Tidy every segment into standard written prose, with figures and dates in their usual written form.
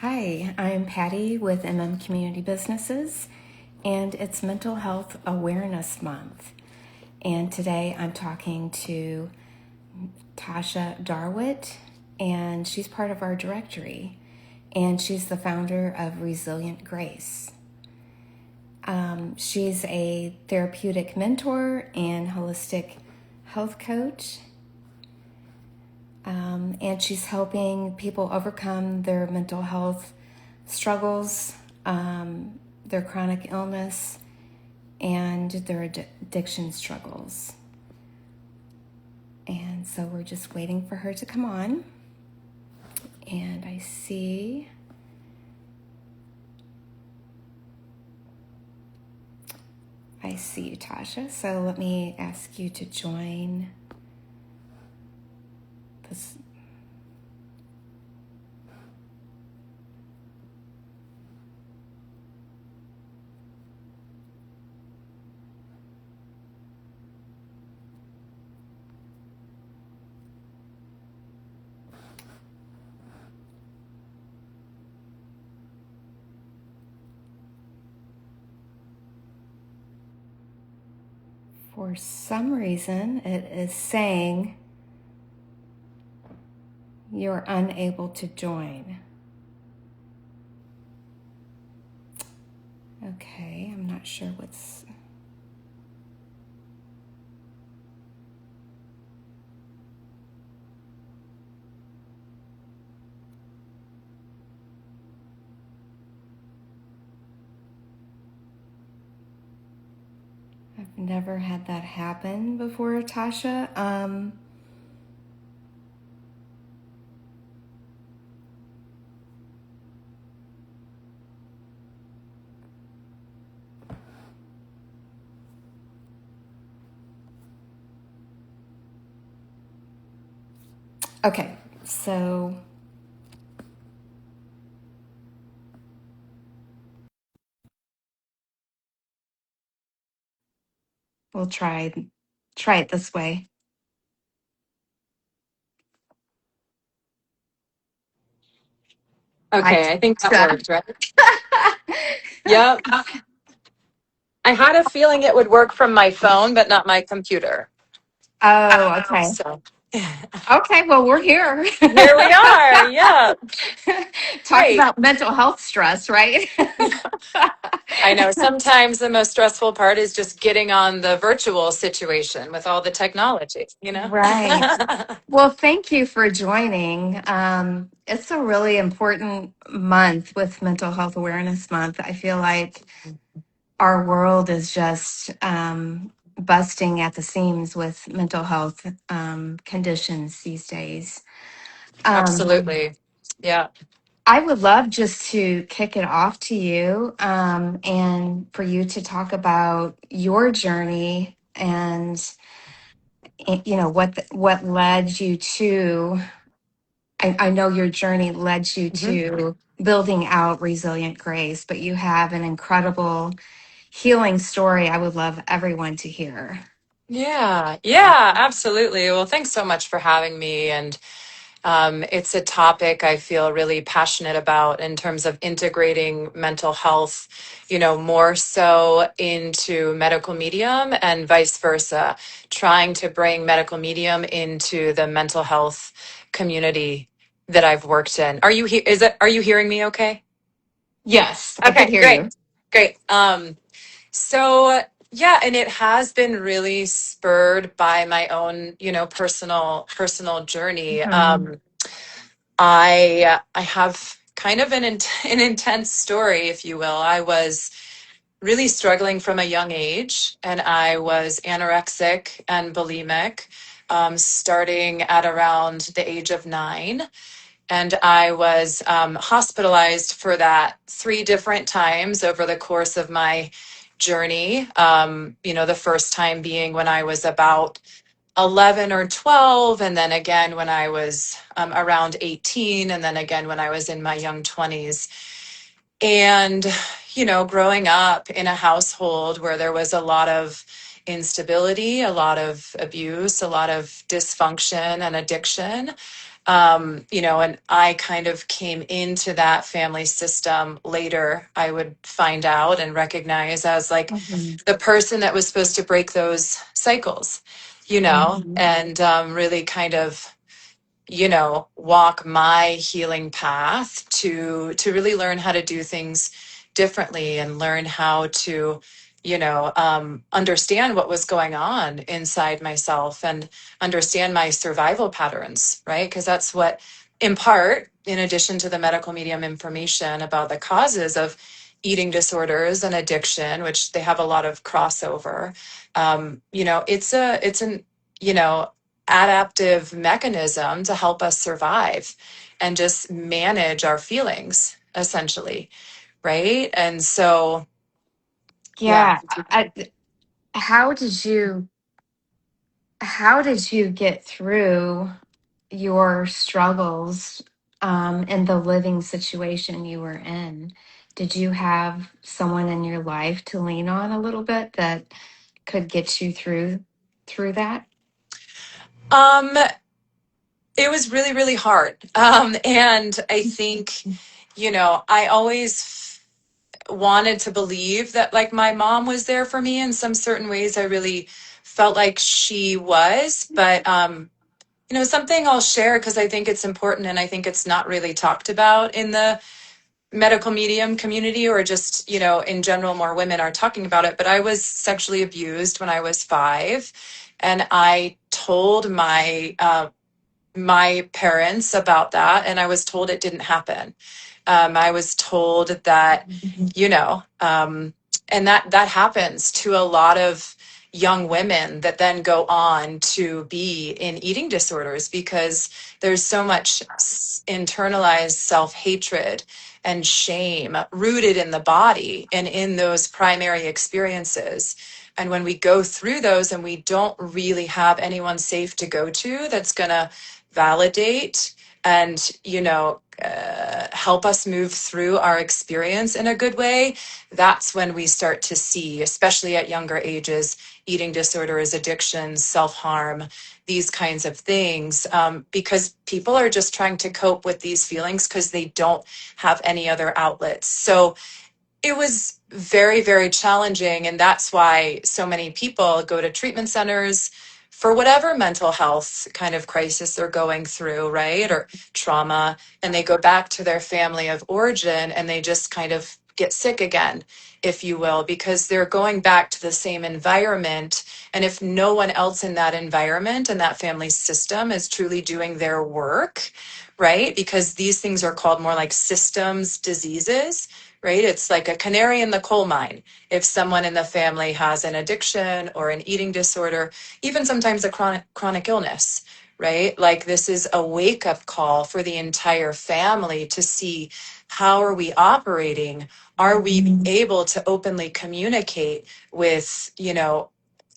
Hi, I'm Patty with Community Businesses, and it's Mental Health Awareness Month. And today I'm talking to Tasha Darwent, and she's part of our directory, and she's the founder of Resilient Grace. She's a therapeutic mentor and holistic health coach, and she's helping people overcome their mental health struggles, their chronic illness, and their addiction struggles. And so we're just waiting for her to come on. And I see you, Tasha. So let me ask you to join this. For some reason, it is saying you're unable to join. Okay, I'm not sure what's... I've never had that happen before, Tasha. Okay, so we'll try it this way. Hi, Okay, I think that Tasha. worked, right? Yep. I had a feeling it would work from my phone, but not my computer. Oh, okay. So Okay, well, we're here. here we are. Yeah, Talk great. about mental health stress, right? I know sometimes the most stressful part is just getting on the virtual situation with all the technology, you know? Right. Well, thank you for joining. It's a really important month with Mental Health Awareness Month. I feel like our world is just busting at the seams with mental health conditions these days. Um, Absolutely. Yeah. I would love just to kick it off to you and for you to talk about your journey and what led you to. I know your journey led you Mhm. to building out Resilient Grace, but you have an incredible healing story I would love everyone to hear. Yeah, yeah, absolutely. Well, thanks so much for having me. And it's a topic I feel really passionate about in terms of integrating mental health, more so into medical medium and vice versa, trying to bring medical medium into the mental health community that I've worked in. Are you hearing me okay? Yes, I could Okay, hear great. you. Great. So yeah, and it has been really spurred by my own, personal journey. Mhm. I have kind of an intense story, if you will. I was really struggling from a young age, and I was anorexic and bulimic, starting at around the age of 9. And I was hospitalized for that 3 different times over the course of my journey. The first time being when I was about 11 or 12, and then again when I was around 18, and then again when I was in my young 20s. And, growing up in a household where there was a lot of instability, a lot of abuse, a lot of dysfunction and addiction, And I kind of came into that family system later, I would find out and recognize as like Mhm. the person that was supposed to break those cycles, and really kind of walk my healing path to really learn how to do things differently and learn how to understand what was going on inside myself and understand my survival patterns, right? Because that's what, in part, in addition to the medical medium information about the causes of eating disorders and addiction, which they have a lot of crossover, it's an you know adaptive mechanism to help us survive and just manage our feelings, essentially, right? And so, yeah. Yeah. How did you how did you get through your struggles in the living situation you were in? Did you have someone in your life to lean on a little bit that could get you through that? um it was really, really hard, and I think I always wanted to believe that, like, my mom was there for me in some certain ways. I really felt like she was, but something I'll share because I think it's important and I think it's not really talked about in the medical medium community, or just, in general, more women are talking about it. But I was sexually abused when I was 5, and I told my parents about that, and I was told it didn't happen. I was told that, and that happens to a lot of young women that then go on to be in eating disorders, because there's so much internalized self-hatred and shame rooted in the body and in those primary experiences. And when we go through those and we don't really have anyone safe to go to that's going to validate and help us move through our experience in a good way, that's when we start to see, especially at younger ages, eating disorders, addictions, self-harm, these kinds of things, because people are just trying to cope with these feelings because they don't have any other outlets. So it was very, very challenging. And that's why so many people go to treatment centers for whatever mental health kind of crisis they're going through, right? Or trauma. And they go back to their family of origin and they just kind of get sick again, if you will, because they're going back to the same environment. And if no one else in that environment and that family system is truly doing their work, right? Because these things are called more like systems diseases, right? It's like a canary in the coal mine. If someone in the family has an addiction or an eating disorder, even sometimes a chronic illness, right? Like, this is a wake up call for the entire family to see, how are we operating? Are we able to openly communicate with,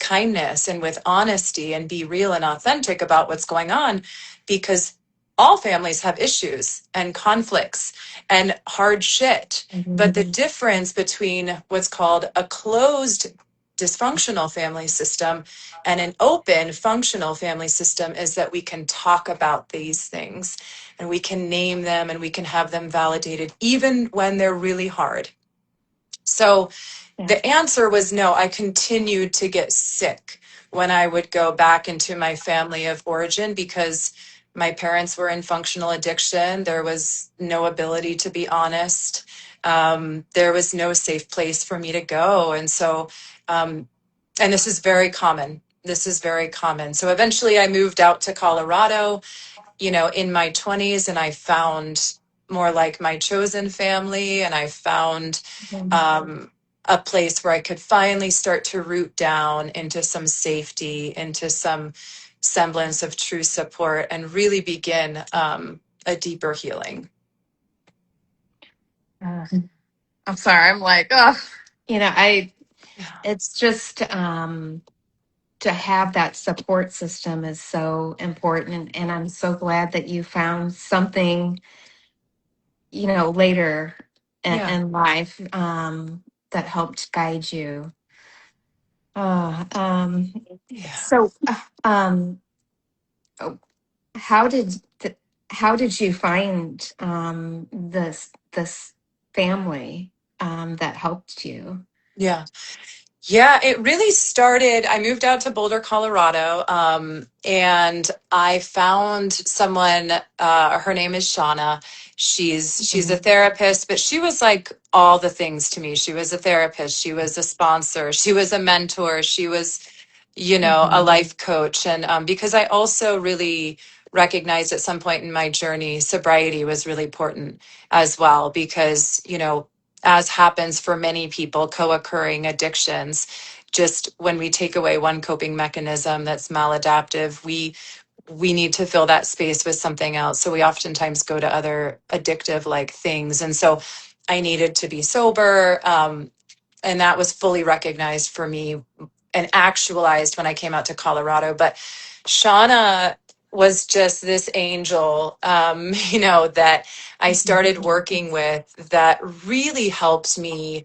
kindness and with honesty and be real and authentic about what's going on? Because all families have issues and conflicts and hard shit. But the difference between what's called a closed dysfunctional family system and an open functional family system is that we can talk about these things and we can name them and we can have them validated even when they're really hard. So Yeah. the answer was no. I continued to get sick when I would go back into my family of origin because my parents were in functional addiction. There was no ability to be honest. There was no safe place for me to go. And so, and this is very common. This is very common. So eventually I moved out to Colorado, in my 20s, and I found more like my chosen family, and I found a place where I could finally start to root down into some safety, into some semblance of true support, and really begin a deeper healing. Uh, I'm sorry. I'm like, oh, Yeah. it's just to have that support system is so important. And I'm so glad that you found something, later Yeah. in life that helped guide you. Uh, um, Yeah. so, um, oh, how did how did you find this family that helped you? Yeah. Yeah, it really started. I moved out to Boulder, Colorado, and I found someone. Her name is Shauna. She's a Mhm. therapist, but she was like all the things to me. She was a therapist. She was a sponsor. She was a mentor. She was, a Mhm. life coach. And because I also really recognized at some point in my journey, sobriety was really important as well, because, as happens for many people, co occurring addictions, just when we take away one coping mechanism that's maladaptive, we need to fill that space with something else. So we oftentimes go to other addictive like things. And so I needed to be sober. And that was fully recognized for me and actualized when I came out to Colorado. But Shauna was just this angel, that I Mhm. started working with, that really helped me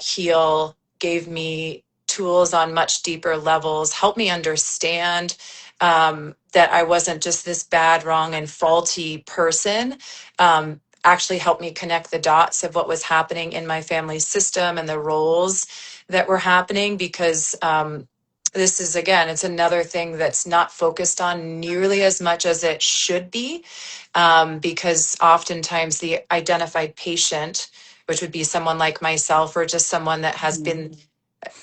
heal, gave me tools on much deeper levels, helped me understand that I wasn't just this bad, wrong, and faulty person. Actually helped me connect the dots of what was happening in my family system and the roles that were happening, because this is, again, it's another thing that's not focused on nearly as much as it should be, because oftentimes the identified patient, which would be someone like myself or just someone that has Mhm. been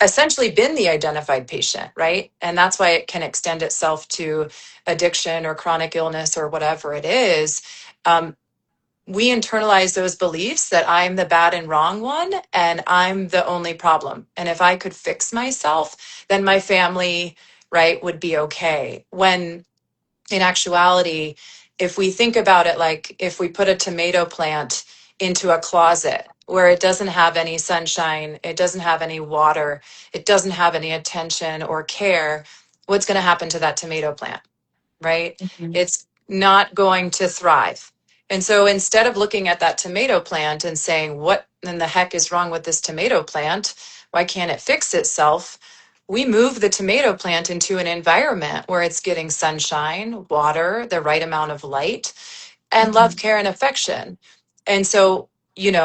essentially been the identified patient, right? And that's why it can extend itself to addiction or chronic illness or whatever it is. Um, we internalize those beliefs that I'm the bad and wrong one and I'm the only problem. And if I could fix myself, then my family, right, would be okay. When in actuality, if we think about it, like if we put a tomato plant into a closet where it doesn't have any sunshine, it doesn't have any water, it doesn't have any attention or care, what's going to happen to that tomato plant? Right? Mhm. It's not going to thrive. And so instead of looking at that tomato plant and saying, what in the heck is wrong with this tomato plant? Why can't it fix itself? We move the tomato plant into an environment where it's getting sunshine, water, the right amount of light, and love, Mhm. care, and affection. And so,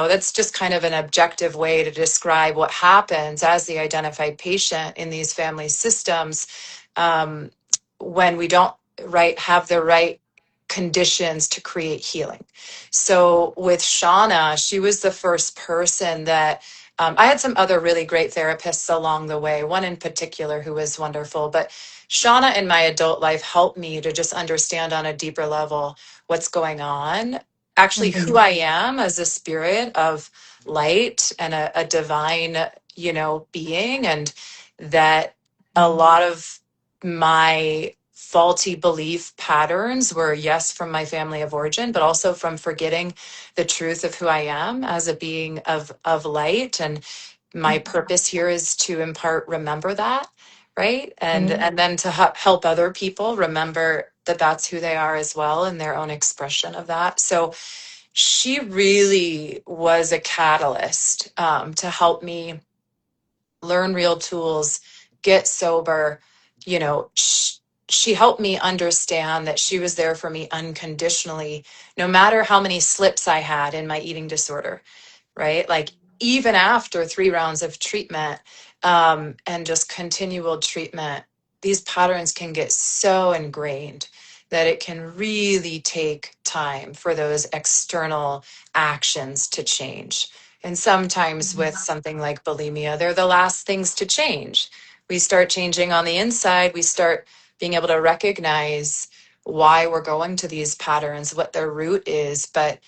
that's just kind of an objective way to describe what happens as the identified patient in these family systems, um, when we don't have the right conditions to create healing. So with Shauna, she was the first person that I had some other really great therapists along the way, one in particular who was wonderful, but Shauna in my adult life helped me to just understand on a deeper level what's going on, actually who Mhm. I am as a spirit of light and a divine, being, and that a lot of my faulty belief patterns were, yes, from my family of origin, but also from forgetting the truth of who I am as a being of light. And my purpose here is to impart, remember that, right? Mhm. And then to help other people remember that that's who they are as well, and their own expression of that. So she really was a catalyst, to help me learn real tools, get sober. She helped me understand that she was there for me unconditionally, no matter how many slips I had in my eating disorder, right? Like even after 3 rounds of treatment, and just continual treatment, these patterns can get so ingrained that it can really take time for those external actions to change. And sometimes with something like bulimia, they're the last things to change. We start changing on the inside, we start being able to recognize why we're going to these patterns, what their root is. But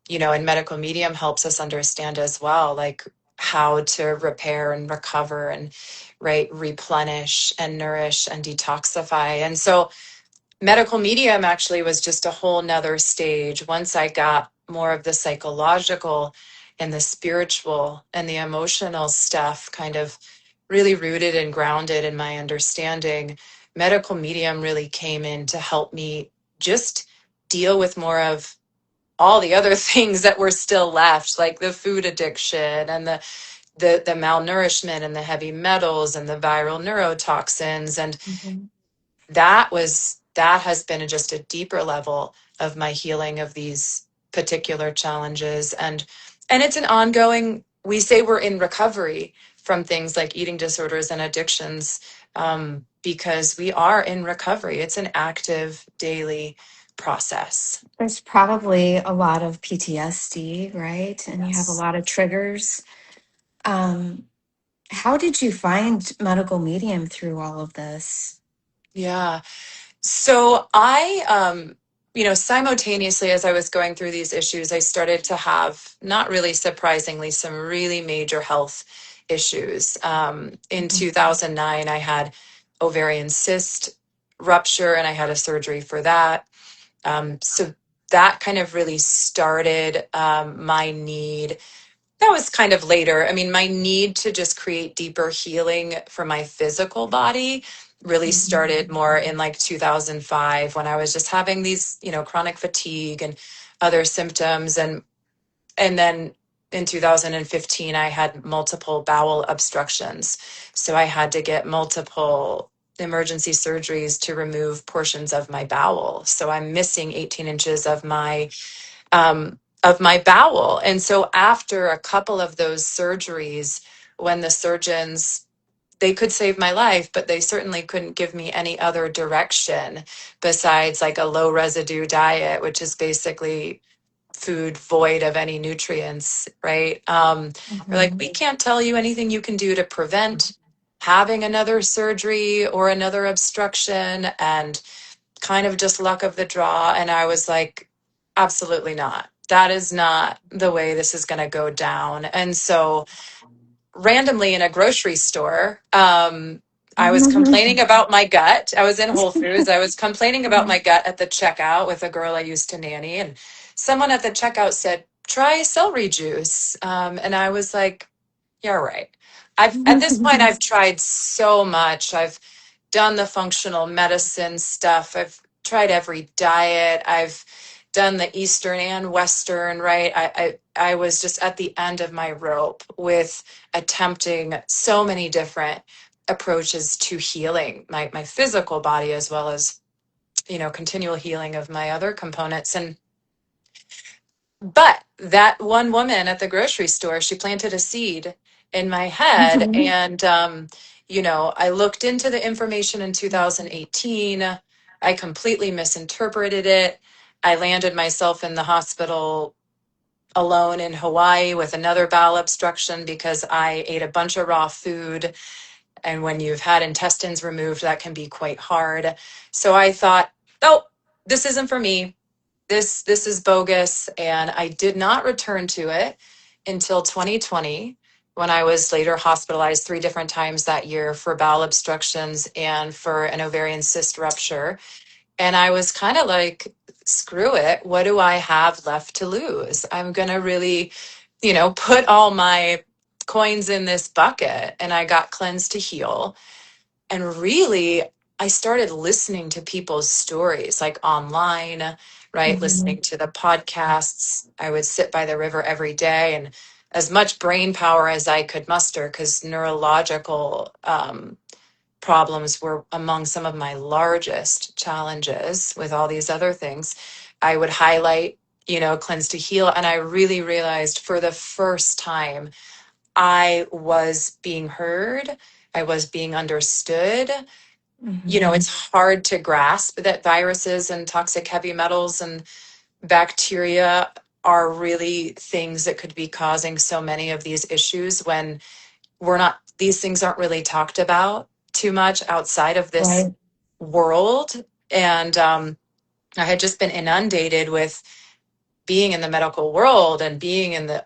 and medical medium helps us understand as well, like how to repair and recover and replenish and nourish and detoxify. And so medical medium actually was just a whole nother stage once I got more of the psychological and the spiritual and the emotional stuff kind of really rooted and grounded in my understanding. Medical medium really came in to help me just deal with more of all the other things that were still left, like the food addiction and the malnourishment and the heavy metals and the viral neurotoxins. And Mhm. that has been just a deeper level of my healing of these particular challenges. And it's an ongoing, we say we're in recovery from things like eating disorders and addictions, because we are in recovery. It's an active daily process. There's probably a lot of PTSD, right? And you have a Yes. lot of triggers. Um, how did you find medical medium through all of this? Yeah. So I, simultaneously as I was going through these issues, I started to have, not really surprisingly, some really major health issues. In Mhm. 2009, I had ovarian cyst rupture and I had a surgery for that. So that kind of really started my need. That was kind of later. I mean, my need to just create deeper healing for my physical body really Mhm. started more in like 2005 when I was just having these, chronic fatigue and other symptoms. And then in 2015, I had multiple bowel obstructions. So I had to get multiple emergency surgeries to remove portions of my bowel. So I'm missing 18 inches of my bowel. And so after a couple of those surgeries, when the surgeons, they could save my life, but they certainly couldn't give me any other direction besides like a low residue diet, which is basically food void of any nutrients, right? They're like, Mhm. we can't tell you anything you can do to prevent having another surgery or another obstruction. And kind of just luck of the draw. And I was like, absolutely not. That is not the way this is going to go down. And so, randomly in a grocery store, I was complaining about my gut. I was in Whole Foods. I was complaining about my gut at the checkout with a girl I used to nanny. And someone at the checkout said, try celery juice. And I was like, you're right. At this point, I've tried so much. I've done the functional medicine stuff. I've tried every diet. I've done the Eastern and Western, right? I was just at the end of my rope with attempting so many different approaches to healing my physical body as well as, continual healing of my other components. But that one woman at the grocery store, she planted a seed in my head. Mhm. And, I looked into the information in 2018. I completely misinterpreted it. I landed myself in the hospital alone in Hawaii with another bowel obstruction because I ate a bunch of raw food. And when you've had intestines removed, that can be quite hard. So I thought, oh, this isn't for me. This is bogus. And I did not return to it until 2020 when I was later hospitalized 3 different times that year for bowel obstructions and for an ovarian cyst rupture. And I was kind of like, screw it. What do I have left to lose? I'm going to really, put all my coins in this bucket. And I got cleansed to heal. And really, I started listening to people's stories like online, right? Mhm. Listening to the podcasts. I would sit by the river every day and as much brain power as I could muster, because neurological problems were among some of my largest challenges with all these other things. I would highlight, cleanse to heal. And I really realized for the first time, I was being heard. I was being understood. Mhm. It's hard to grasp that viruses and toxic heavy metals and bacteria are really things that could be causing so many of these issues when these things aren't really talked about too much outside of this Right. world. And I had just been inundated with being in the medical world and being in the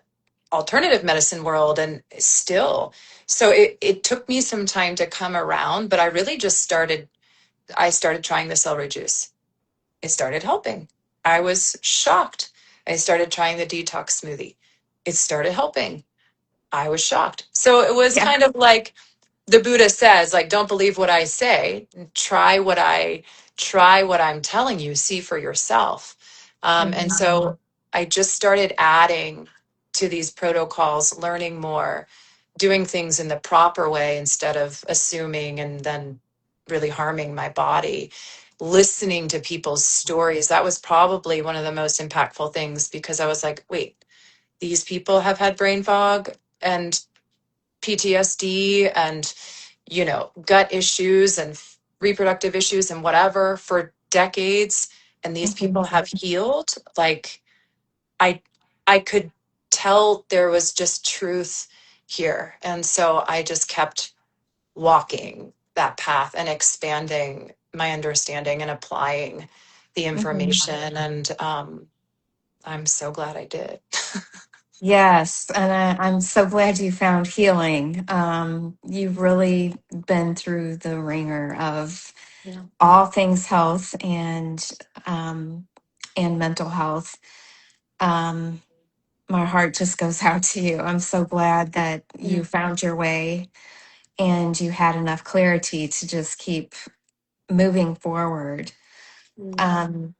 alternative medicine world and still. So it took me some time to come around, but I really just I started trying the celery juice. It started helping. I was shocked. I started trying the detox smoothie. It started helping. I was shocked. So it was Yeah. kind of like the Buddha says, like, don't believe what I say. Try what I'm telling you. See for yourself. And Mhm. so I just started adding to these protocols, learning more, doing things in the proper way instead of assuming and then really harming my body. listening to people's stories. That was probably one of the most impactful things, because I was like, wait, these people have had brain fog and PTSD and, gut issues and reproductive issues and whatever for decades. And these people Mhm. have healed. Like, I, I could tell there was just truth here. And so I just kept walking that path and expanding my understanding and applying the Mhm. information. And I'm so glad I did. Yes, and I'm so glad you found healing. You've really been through the ringer of Yeah. all things health um, and mental health. Um, my heart just goes out to you. I'm so glad that you Mm. found your way and you had enough clarity to just keep moving forward. Mm. Um,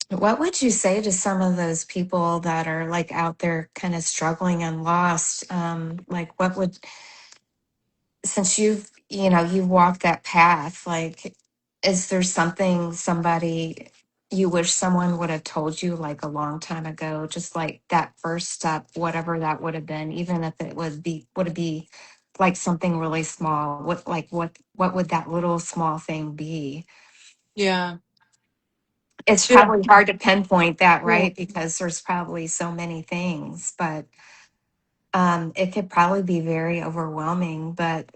what would you say to some of those people that are like out there kind of struggling and lost? Like, what would, since you've walked that path, like, is there somebody you wish someone would have told you like a long time ago, just like that first step, whatever that would have been, even if would it be like something really small? What would that little small thing be? Yeah. It's To, probably hard to pinpoint that, yeah. right? Because there's probably so many things, but it could probably be very overwhelming. But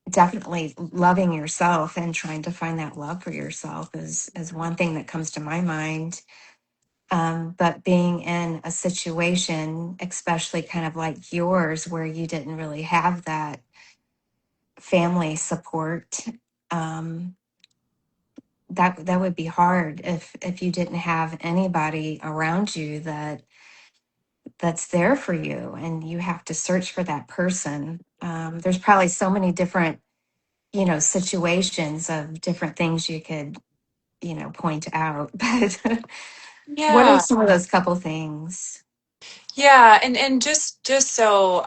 definitely loving yourself and trying to find that love for yourself is one thing that comes to my mind. But being in a situation, especially kind of like yours, where you didn't really have that family support, um, that would be hard if you didn't have anybody around you that's there for you, and you have to search for that person. There's probably so many different situations of different things you could point out, but what are Yeah. some of those couple things? Yeah, and just so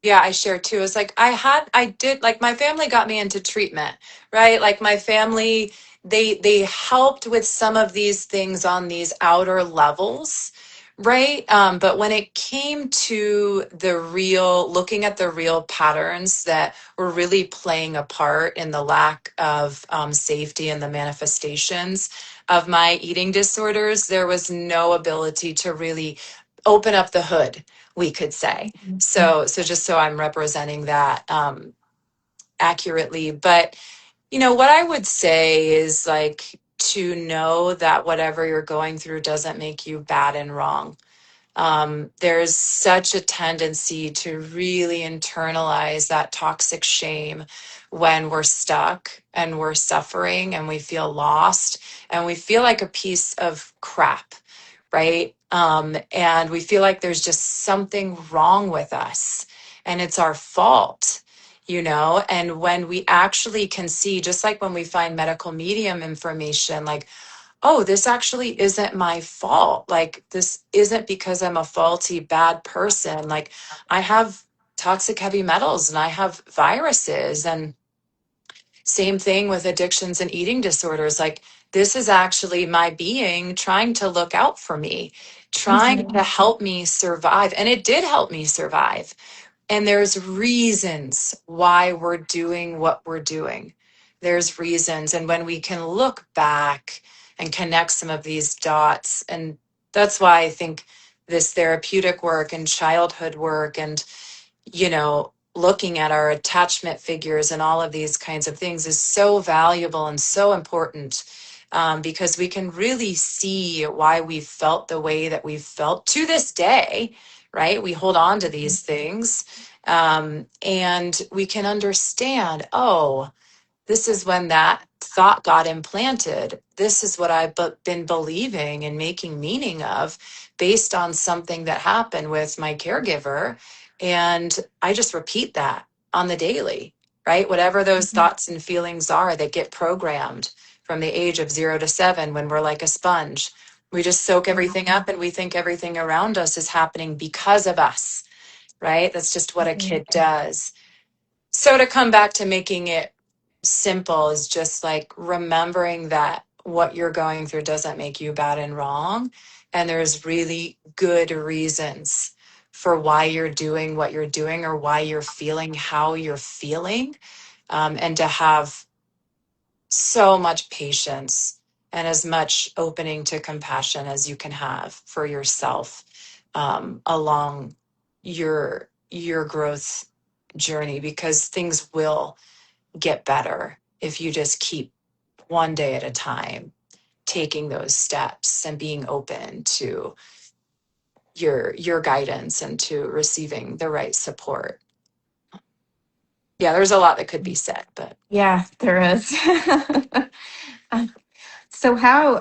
yeah, I share too. It's like I did, like, my family got me into treatment, right? Like, my family, they helped with some of these things on these outer levels, right? But when it came to the real, looking at the real patterns that were really playing a part in the lack of safety and the manifestations of my eating disorders, there was no ability to really open up the hood, we could say. So just so I'm representing that accurately. But what I would say is, like, to know that whatever you're going through doesn't make you bad and wrong. There's such a tendency to really internalize that toxic shame when we're stuck and we're suffering and we feel lost and we feel like a piece of crap, right? And we feel like there's just something wrong with us and it's our fault, And when we actually can see, just like when we find medical medium information, like, oh, this actually isn't my fault. Like, this isn't because I'm a faulty, bad person. Like, I have toxic heavy metals and I have viruses. And same thing with addictions and eating disorders. Like, this is actually my being trying to look out for me, trying Mhm. to help me survive. And it did help me survive. And there's reasons why we're doing what we're doing. There's reasons. And when we can look back and connect some of these dots, and that's why I think this therapeutic work and childhood work and, looking at our attachment figures and all of these kinds of things is so valuable and so important, because we can really see why we felt the way that we felt to this day, right? We hold on to these things, and we can understand, oh, this is when that thought got implanted. This is what I've been believing and making meaning of based on something that happened with my caregiver. And I just repeat that on the daily, right? Whatever those thoughts and feelings are that get programmed from the age of 0 to 7, when we're like a sponge. We just soak everything up and we think everything around us is happening because of us, right? That's just what a Mhm. kid does. So to come back to making it simple is just like remembering that what you're going through doesn't make you bad and wrong. And there's really good reasons for why you're doing what you're doing or why you're feeling how you're feeling. And to have so much patience and as much opening to compassion as you can have for yourself along your growth journey, because things will get better if you just keep one day at a time taking those steps and being open to your guidance and to receiving the right support. Yeah, there's a lot that could be said, but Yeah, there is. So how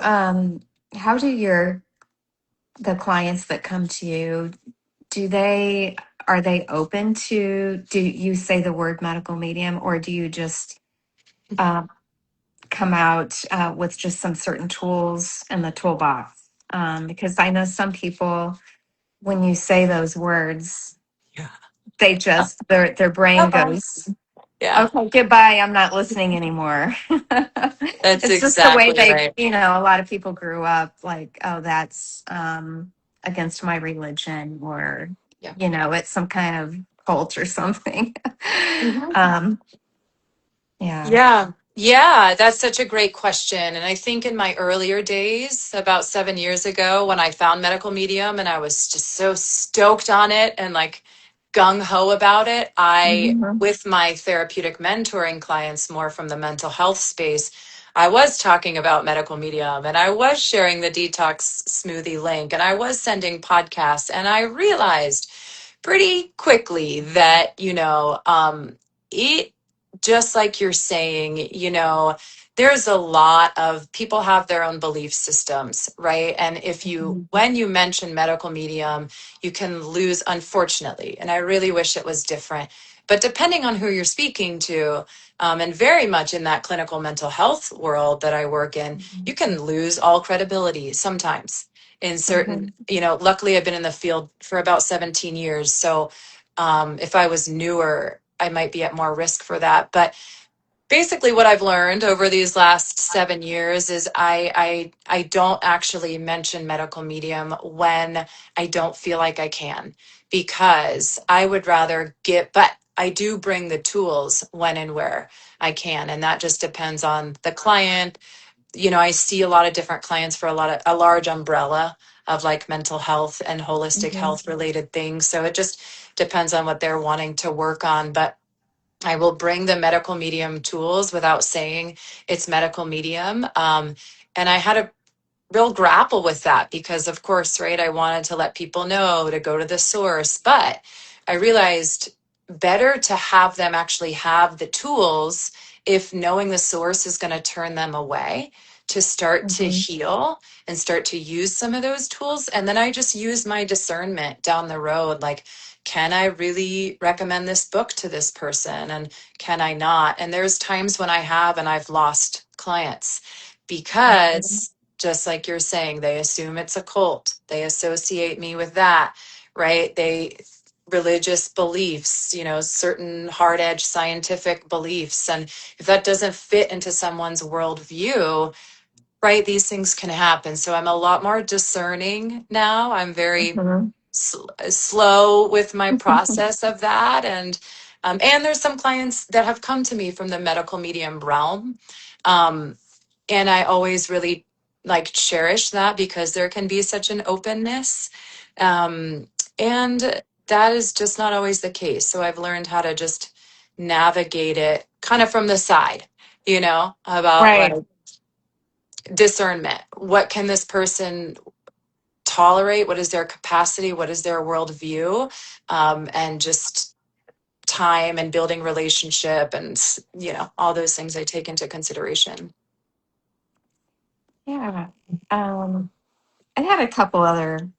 do the clients that come to you, do they are they open to, do you say the word medical medium, or do you just uh, come out with just some certain tools in the toolbox? Because I know some people, when you say those words, yeah. they just their brain Bye-bye. goes, Yeah, okay, goodbye, I'm not listening anymore. that's It's just the way exactly they, right. a lot of people grew up like, oh, that's against my religion, or, Yeah. it's some kind of cult or something. Mhm. um, yeah. Yeah. Yeah, that's such a great question. And I think in my earlier days, about 7 years ago, when I found Medical Medium and I was just so stoked on it and like gung ho about it, Mhm. with my therapeutic mentoring clients more from the mental health space, I was talking about Medical Medium and I was sharing the detox smoothie link and I was sending podcasts. And I realized pretty quickly that, it, just like you're saying, there's a lot of people have their own belief systems, right? And if you, Mhm. when you mention medical medium, you can lose, unfortunately, and I really wish it was different. But depending on who you're speaking to, and very much in that clinical mental health world that I work in, you can lose all credibility sometimes in certain, Mhm. luckily I've been in the field for about 17 years. So if I was newer, I might be at more risk for that. But basically what I've learned over these last 7 years is I don't actually mention medical medium when I don't feel like I can, because I would rather get, but I do bring the tools when and where I can. And that just depends on the client. I see a lot of different clients for a large umbrella of like mental health and holistic Mhm. health related things. So it just depends on what they're wanting to work on. But I will bring the medical medium tools without saying it's medical medium. And I had a real grapple with that because, of course, right, I wanted to let people know to go to the source, but I realized better to have them actually have the tools if knowing the source is going to turn them away, to start to Mhm. heal and start to use some of those tools. And then I just use my discernment down the road, like, can I really recommend this book to this person? And can I not? And there's times when I have, and I've lost clients Mhm. because, just like you're saying, they assume it's a cult. They associate me with that, right? They, religious beliefs, certain hard edged scientific beliefs. And if that doesn't fit into someone's worldview, right, these things can happen. So I'm a lot more discerning now. I'm very Mhm. slow with my process of that. And there's some clients that have come to me from the medical medium realm. Um, and I always really like cherish that because there can be such an openness. Um, and that is just not always the case. So I've learned how to just navigate it kind of from the side, about like Right. discernment. What can this person tolerate? What is their capacity? What is their worldview? And just time and building relationship and, all those things I take into consideration. Yeah. I had a couple other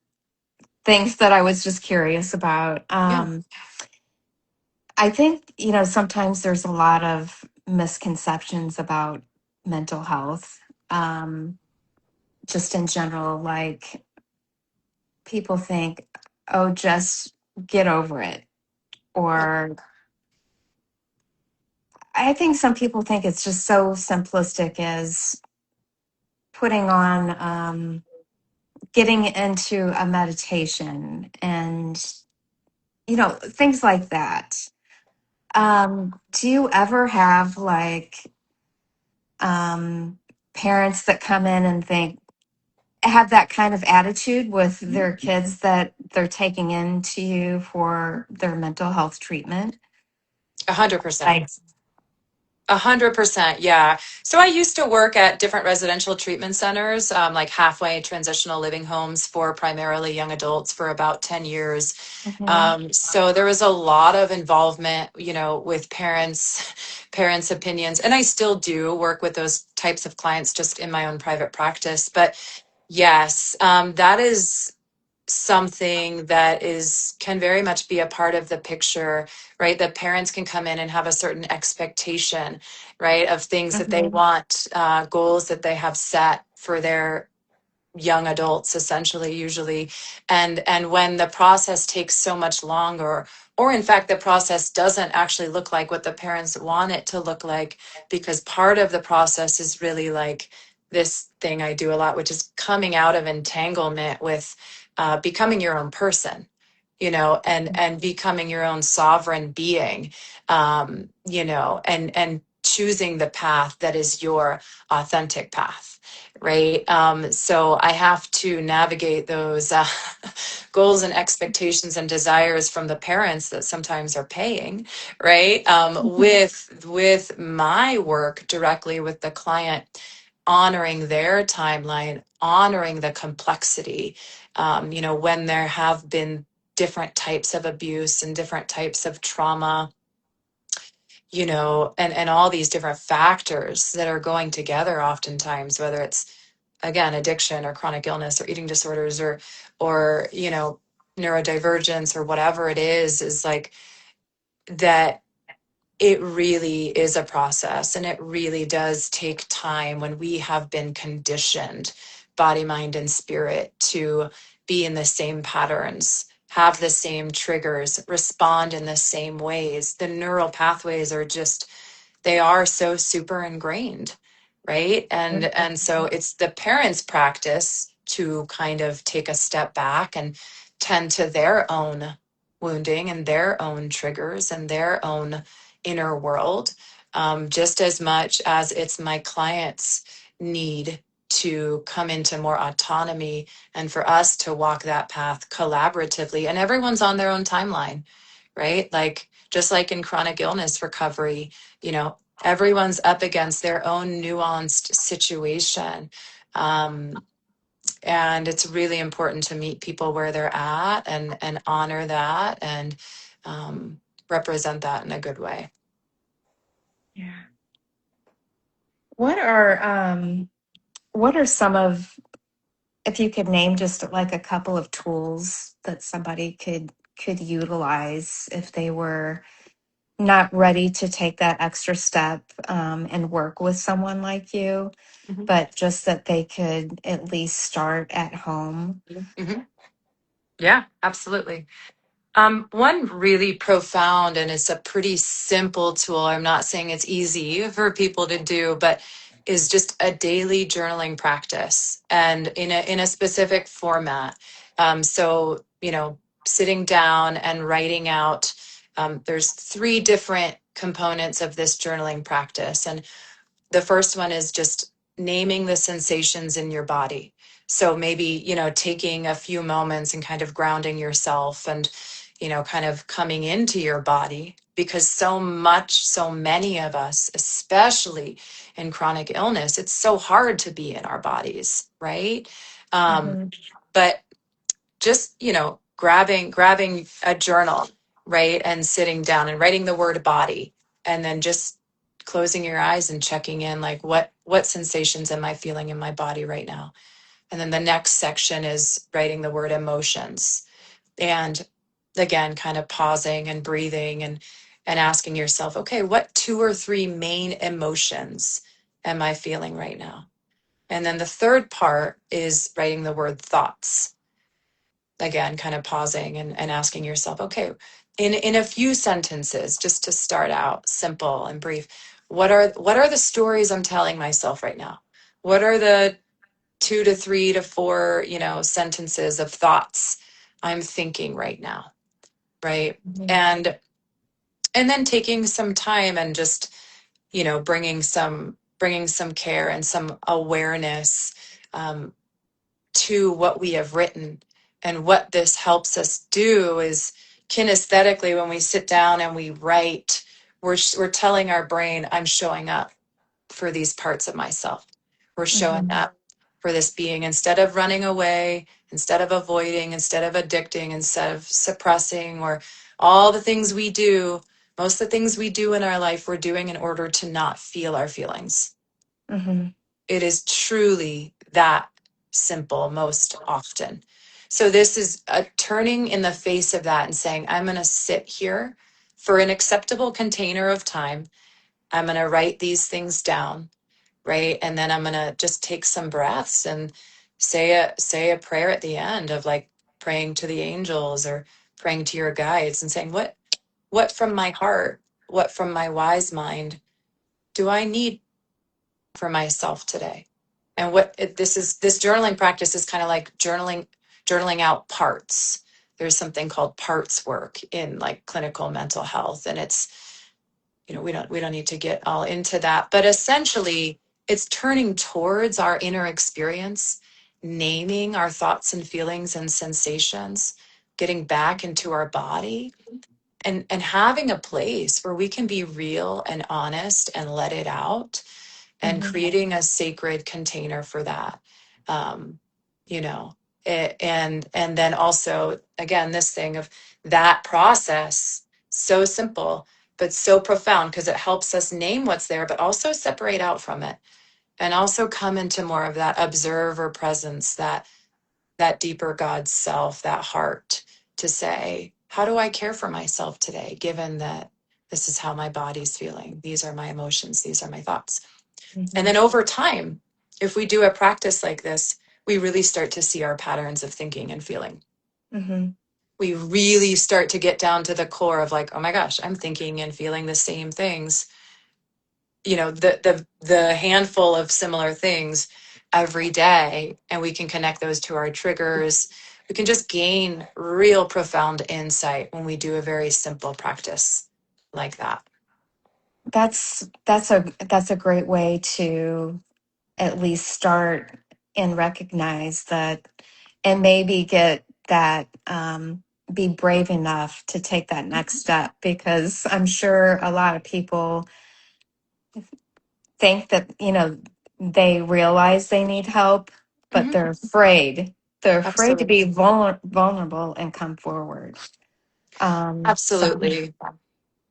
things that I was just curious about. Yeah. I think, sometimes there's a lot of misconceptions about mental health, um, just in general. Like, people think, oh, just get over it. Yep. Or I think some people think it's just so simplistic as putting on, getting into a meditation and, things like that. Do you ever have like um, parents that come in and have that kind of attitude with their kids that they're taking into you for their mental health treatment? 100%. Like, 100%, yeah. So I used to work at different residential treatment centers, like halfway transitional living homes for primarily young adults for about 10 years. mhm, So there was a lot of involvement, with parents' opinions, and I still do work with those types of clients just in my own private practice. But yes, that is something that can very much be a part of the picture, right? That parents can come in and have a certain expectation, right, of things that they mhm, want, goals that they have set for their young adults, essentially, usually. And when the process takes so much longer, or in fact the process doesn't actually look like what the parents want it to look like, because part of the process is really like this thing I do a lot, which is coming out of entanglement with, becoming your own person, and becoming your own sovereign being, and choosing the path that is your authentic path, right? So I have to navigate those, goals and expectations and desires from the parents that sometimes are paying, right? mhm, With my work directly with the client, honoring their timeline, honoring the complexity, when there have been different types of abuse and different types of trauma, and all these different factors that are going together oftentimes, whether it's, again, addiction or chronic illness or eating disorders or neurodivergence or whatever it is like that. It really is a process, and it really does take time when we have been conditioned, body, mind, and spirit, to be in the same patterns, have the same triggers, respond in the same ways. The neural pathways are just, they are so super ingrained, right? And so it's the parents' practice to kind of take a step back and tend to their own wounding and their own triggers and their own inner world, just as much as it's my clients' need to come into more autonomy and for us to walk that path collaboratively. And everyone's on their own timeline, right? Like, just like in chronic illness recovery, everyone's up against their own nuanced situation. Um, and it's really important to meet people where they're at and honor that and, um, represent that in a good way. yeah. What are what are some of, if you could name just like a couple of tools that somebody could utilize if they were not ready to take that extra step, and work with someone like you, Mhm. but just that they could at least start at home? Mhm. Yeah, absolutely. One really profound, and it's a pretty simple tool. I'm not saying it's easy for people to do, but is just a daily journaling practice and in a specific format. So, sitting down and writing out, there's three different components of this journaling practice. And the first one is just naming the sensations in your body. So maybe, taking a few moments and kind of grounding yourself and, kind of coming into your body, because so many of us, especially in chronic illness, it's so hard to be in our bodies, right? Um, Hmm. but just, grabbing a journal, right, and sitting down and writing the word body, and then just closing your eyes and checking in, like, what sensations am I feeling in my body right now. And then the next section is writing the word emotions, and again, kind of pausing and breathing and asking yourself, okay, what two or three main emotions am I feeling right now. And then the third part is writing the word thoughts, again, kind of pausing and asking yourself, okay, in a few sentences, just to start out simple and brief, what are the stories I'm telling myself right now? What are the 2 to 3 to 4, sentences of thoughts I'm thinking right now, right? Mhm. And then taking some time and just, bringing some care and some awareness, um, to what we have written. And what this helps us do is kinesthetically, when we sit down and we write, we're telling our brain, I'm showing up for these parts of myself. We're showing Mhm. up for this being, instead of running away, instead of avoiding, instead of addicting, instead of suppressing, or all the things we do. Most of the things we do in our life, we're doing in order to not feel our feelings. Mhm. It is truly that simple most often. So, this is a turning in the face of that and saying, I'm going to sit here for an acceptable container of time. I'm going to write these things down, right? And then I'm going to just take some breaths and say a prayer at the end, of like praying to the angels or praying to your guides and saying, what from my heart, what from my wise mind do I need for myself today? And this journaling practice is kind of like journaling out parts. There's something called parts work in like clinical mental health, and it's, we don't need to get all into that, but essentially it's turning towards our inner experience, naming our thoughts and feelings and sensations, getting back into our body, and having a place where we can be real and honest and let it out, and Mhm. creating a sacred container for that. um, you know and then also, again, this thing of that process, so simple but so profound, because it helps us name what's there but also separate out from it, and also come into more of that observer presence, that deeper God self, that heart, to say, how do I care for myself today, given that this is how my body's feeling, these are my emotions, these are my thoughts. And Mhm. then over time, if we do a practice like this, we really start to see our patterns of thinking and feeling. Mhm. We really start to get down to the core of like, oh my gosh, I'm thinking and feeling the same things, the handful of similar things every day, and we can connect those to our triggers. We can just gain real profound insight when we do a very simple practice like that. That's a great way to at least start and recognize that, and maybe get that, be brave enough to take that next step, because I'm sure a lot of people think that, they realize they need help, but Mhm. they're afraid to be Absolutely. vulnerable and come forward. So Absolutely.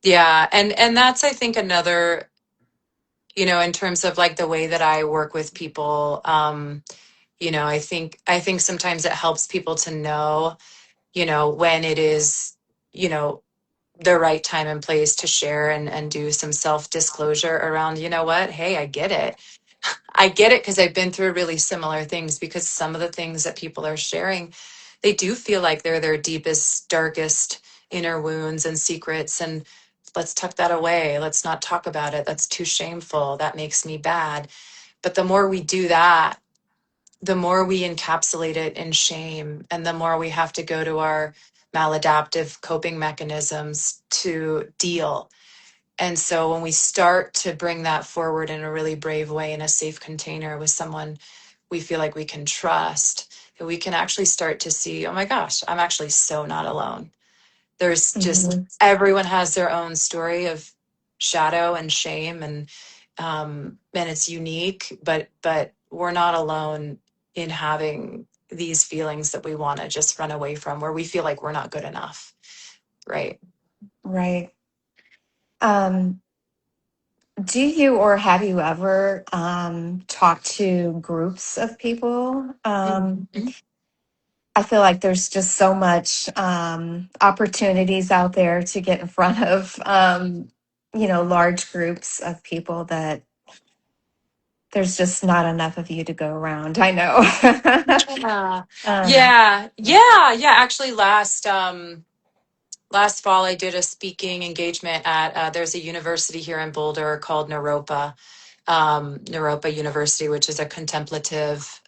Yeah. And that's, I think, another, in terms of like the way that I work with people, I think sometimes it helps people to know, when it is, you know, the right time and place to share and do some self disclosure around, what, hey, I get it. I get it, because I've been through really similar things, because some of the things that people are sharing, they do feel like they're their deepest, darkest inner wounds and secrets. And let's tuck that away. Let's not talk about it. That's too shameful. That makes me bad. But the more we do that, the more we encapsulate it in shame, and the more we have to go to our maladaptive coping mechanisms to deal. And so when we start to bring that forward in a really brave way, in a safe container with someone we feel like we can trust, that we can actually start to see, oh my gosh, I'm actually so not alone. There's just, mhm. everyone has their own story of shadow and shame, and it's unique, but we're not alone in having these feelings that we want to just run away from, where we feel like we're not good enough, right? Right. Um, do you, or have you ever talked to groups of people? Mhm. I feel like there's just so much opportunities out there to get in front of, large groups of people, that there's just not enough of you to go around. I know. Yeah. um, Yeah. Yeah. Yeah. Actually, last last fall I did a speaking engagement at there's a university here in Boulder called Naropa University, which is a contemplative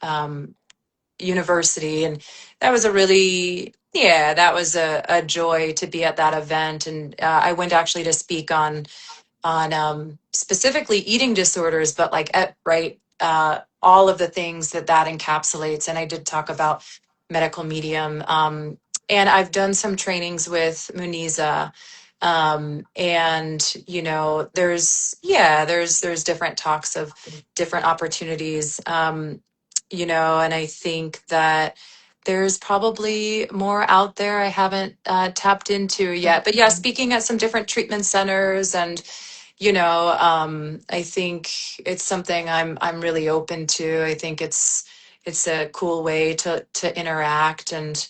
university, and that was a really that was a joy to be at that event. And I went actually to speak on specifically eating disorders, but like right, all of the things that that encapsulates. And I did talk about medical medium, and I've done some trainings with Muniza, and there's different talks of different opportunities, and I think that there's probably more out there I haven't tapped into yet. But yeah, speaking at some different treatment centers, and I think it's something I'm really open to. I think it's a cool way to interact, and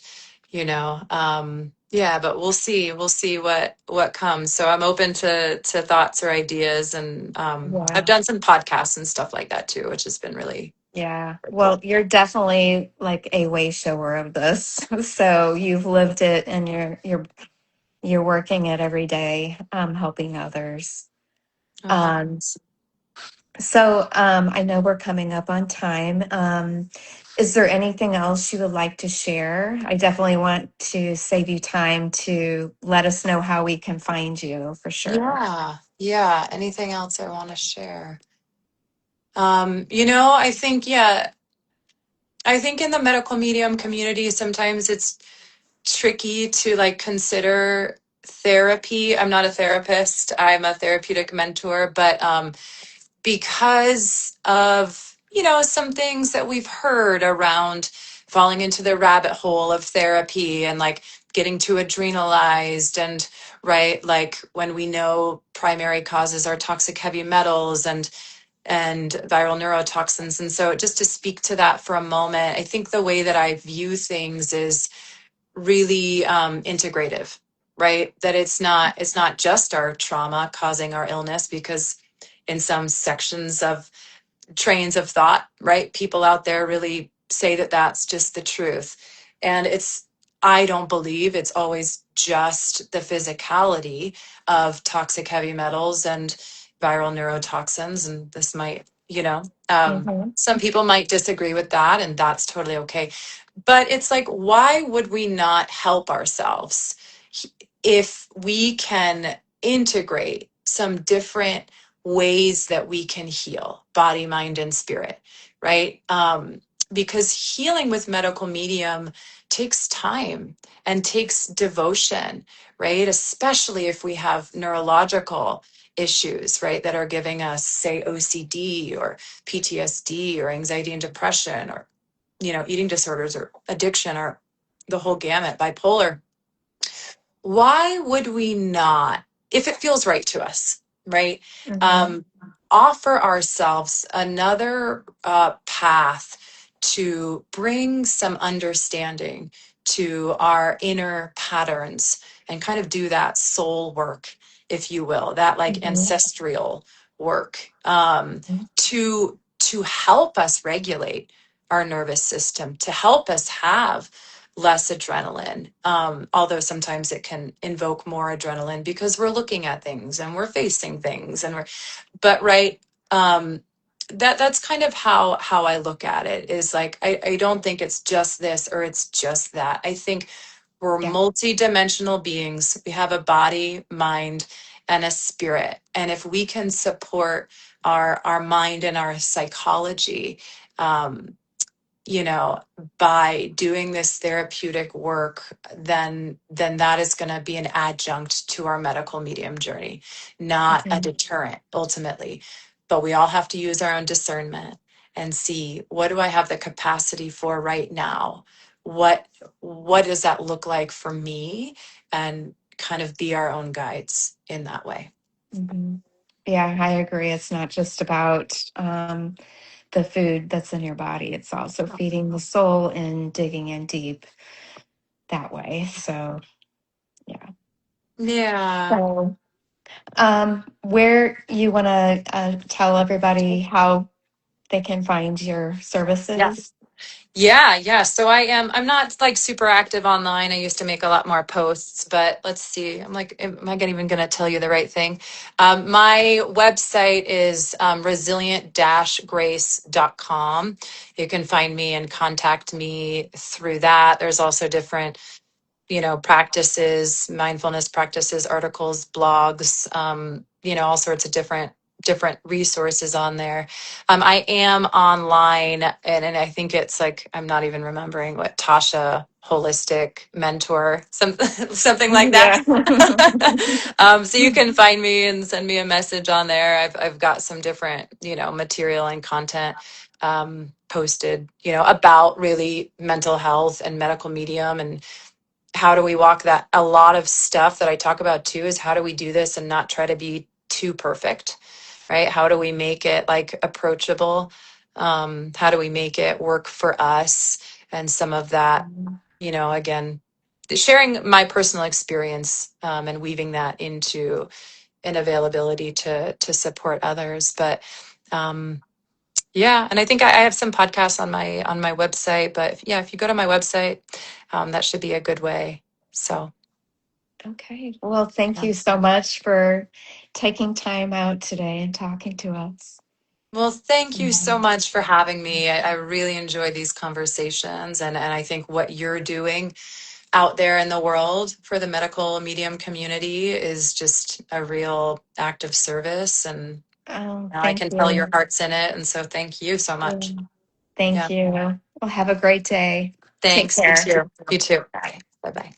yeah, but we'll see what comes. So I'm open to thoughts or ideas, and I've Yeah. done some podcasts and stuff like that too, which has been really, Yeah. really Well, cool. you're definitely like a way shower of this. So you've lived it and you're working it every day, helping others. Oh, Um, thanks. so I know we're coming up on time. Is there anything else you would like to share? I definitely want to save you time to let us know how we can find you for sure. Yeah. Anything else I want to share? I think, I think in the medical medium community, sometimes it's tricky to like consider therapy. I'm not a therapist, I'm a therapeutic mentor, but because of, some things that we've heard around falling into the rabbit hole of therapy and like getting too adrenalized, and right, like when we know primary causes are toxic heavy metals and viral neurotoxins. And so just to speak to that for a moment, I think the way that I view things is really integrative, right? That it's not just our trauma causing our illness, because in some sections of trains of thought, right, people out there really say that that's just the truth. And I don't believe it's always just the physicality of toxic heavy metals and viral neurotoxins. And this might, Hmm. some people might disagree with that, and that's totally okay. But it's like, why would we not help ourselves if we can integrate some different ways that we can heal body, mind, and spirit, right? Because healing with medical medium takes time and takes devotion, right? Especially if we have neurological issues, right, that are giving us, say, OCD or PTSD or anxiety and depression, or eating disorders or addiction, or the whole gamut, bipolar. Why would we not, if it feels right to us, right, Hmm. um, offer ourselves another path to bring some understanding to our inner patterns, and kind of do that soul work, if you will, that like Hmm. ancestral work, to help us regulate our nervous system, to help us have less adrenaline. Although sometimes it can invoke more adrenaline because we're looking at things and we're facing things, but right. That's kind of how I look at it, is like, I don't think it's just this or it's just that. I think we're Yeah. multi-dimensional beings. We have a body, mind, and a spirit. And if we can support our mind and our psychology, um, you know by doing this therapeutic work, then that is going to be an adjunct to our medical medium journey, not a Hmm. deterrent ultimately. But we all have to use our own discernment and see, what do I have the capacity for right now? What does that look like for me? And kind of be our own guides in that way. Hmm. Yeah, I agree. It's not just about the food that's in your body, it's also feeding the soul and digging in deep that way. So, yeah. Yeah. So, where you want to tell everybody how they can find your Yeah. services? Yeah. So I'm not like super active online. I used to make a lot more posts, but let's see. I'm like, am I even going to tell you the right thing? My website is resilient-grace.com. You can find me and contact me through that. There's also different practices, mindfulness practices, articles, blogs, all sorts of different resources on there. I am online, and I think it's like, I'm not even remembering what, Tasha holistic mentor, something like that. Yeah. So you can find me and send me a message on there. I've got some different material and content posted about really mental health and medical medium, and how do we walk that. A lot of stuff that I talk about too is how do we do this and not try to be too perfect, right? How do we make it like approachable? How do we make it work for us? And some of that, again, sharing my personal experience, and weaving that into an availability to support others. But yeah, and I think I have some podcasts on my website. But yeah, if you go to my website, that should be a good way. So. Okay. Well, thank Yeah. you so much for taking time out today and talking to us. Well, thank you so much for having me. I really enjoy these conversations, and I think what you're doing out there in the world for the medical medium community is just a real act of service. And Oh, now I thank can tell your you. heart's in it. And so thank you so much. Thank Yeah. you. Well, have a great day. Take Thanks. You care. too. You too. Bye. Okay. Bye bye.